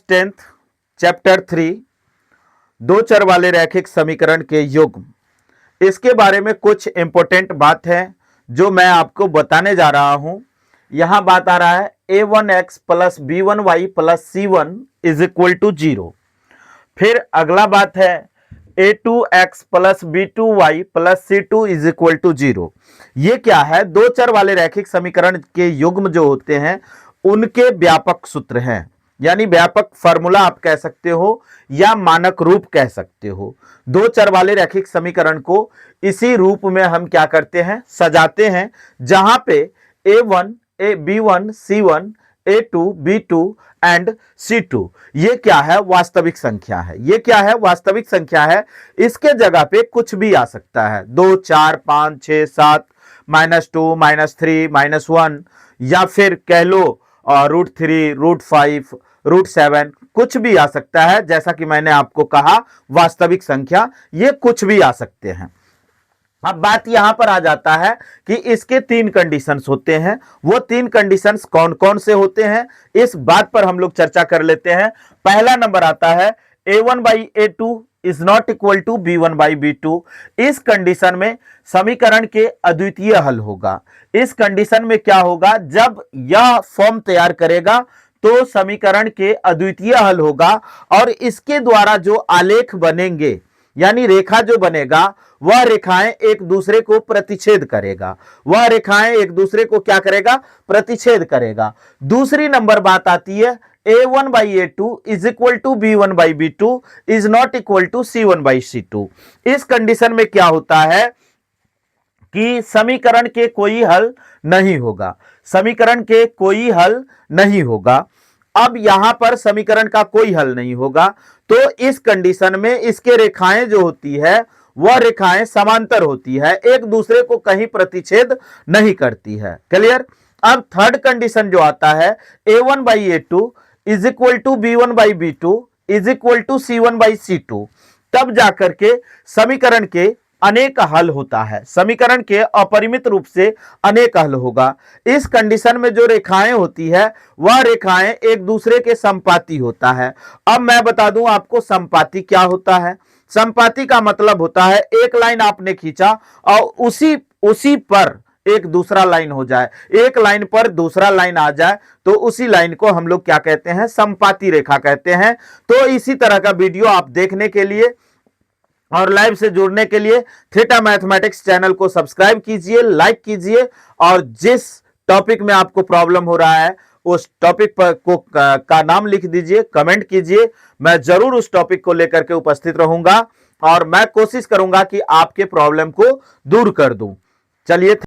10th chapter 3 दो चर वाले रैखिक समीकरण के युग्म। इसके बारे में कुछ इंपॉर्टेंट बात है जो मैं आपको बताने जा रहा हूं। यहां बात आ रहा है a1x plus b1y plus c1 is equal to 0। फिर अगला बात है a2x plus b2y plus c2 is equal to 0। ये क्या है? दो चर वाले रैखिक समीकरण के युग्म जो होते हैं उनके व्यापक सूत्र हैं, यानी व्यापक फार्मूला आप कह सकते हो या मानक रूप कह सकते हो। दो चर वाले रैखिक समीकरण को इसी रूप में हम क्या करते हैं, सजाते हैं, जहां पे a1 b1 c1 a2 b2 and c2 ये क्या है? वास्तविक संख्या है। ये क्या है? वास्तविक संख्या है। इसके जगह पे कुछ भी आ सकता है, 2 4 5 6 7 -2 -3 -1 या फिर कह लो √3 √5 √7 कुछ भी आ सकता है। जैसा कि मैंने आपको कहा वास्तविक संख्या ये कुछ भी आ सकते हैं। अब बात यहां पर आ जाता है कि इसके तीन कंडीशंस होते हैं। वो तीन कंडीशंस कौन कौन से होते हैं इस बात पर हम लोग चर्चा कर लेते हैं। पहला नंबर आता है a1/a2 is not equal to b1/b2। इस कंडीशन में समीकरण के अद्वितीय हल होगा। इस कंडीशन में क्या होगा? जब यह फॉर्म तैयार करेगा तो समीकरण के अद्वितीय हल होगा और इसके द्वारा जो आलेख बनेंगे यानी रेखा जो बनेगा वह रेखाएं एक दूसरे को प्रतिच्छेद करेगा। वह रेखाएं एक दूसरे को क्या करेगा? प्रतिच्छेद करेगा। दूसरी नंबर बात आती है a1/a2 is equal to b1/b2 is not equal to c1/c2। इस कंडीशन में क्या होता है कि समीकरण के कोई हल नहीं होगा। समीकरण के कोई हल नहीं होगा। अब यहां पर समीकरण का कोई हल नहीं होगा तो इस कंडीशन में इसके रेखाएं जो होती है वह रेखाएं समांतर होती है, एक दूसरे को कहीं प्रतिच्छेद नहीं करती है। क्लियर? अब थर्ड कंडीशन जो आता है a1/a2 is equal to b1/b2 is equal to c1/c2, तब जाकर के समीकरण के अनेक हल होता है। समीकरण के अपरिमित रूप से अनेक हल होगा। इस कंडीशन में जो रेखाएं होती है वह रेखाएं एक दूसरे के संपाती होता है। अब मैं बता दूं आपको संपाती क्या होता है। संपाती का मतलब होता है एक लाइन आपने खींचा और उसी पर एक दूसरा लाइन हो जाए, एक लाइन पर दूसरा लाइन आ जाए तो उसी लाइन को हम लोग क्या कहते हैं? संपाती रेखा कहते हैं। तो इसी तरह का वीडियो आप देखने के लिए और लाइव से जुड़ने के लिए थीटा मैथमेटिक्स चैनल को सब्सक्राइब कीजिए, लाइक कीजिए और जिस टॉपिक में आपको प्रॉब्लम हो रहा है उस टॉपिक पर का नाम लिख दीजिए, कमेंट कीजिए। मैं जरूर उस टॉपिक को लेकर के उपस्थित रहूंगा और मैं कोशिश करूंगा कि आपके प्रॉब्लम को दूर कर दूं। चलिए।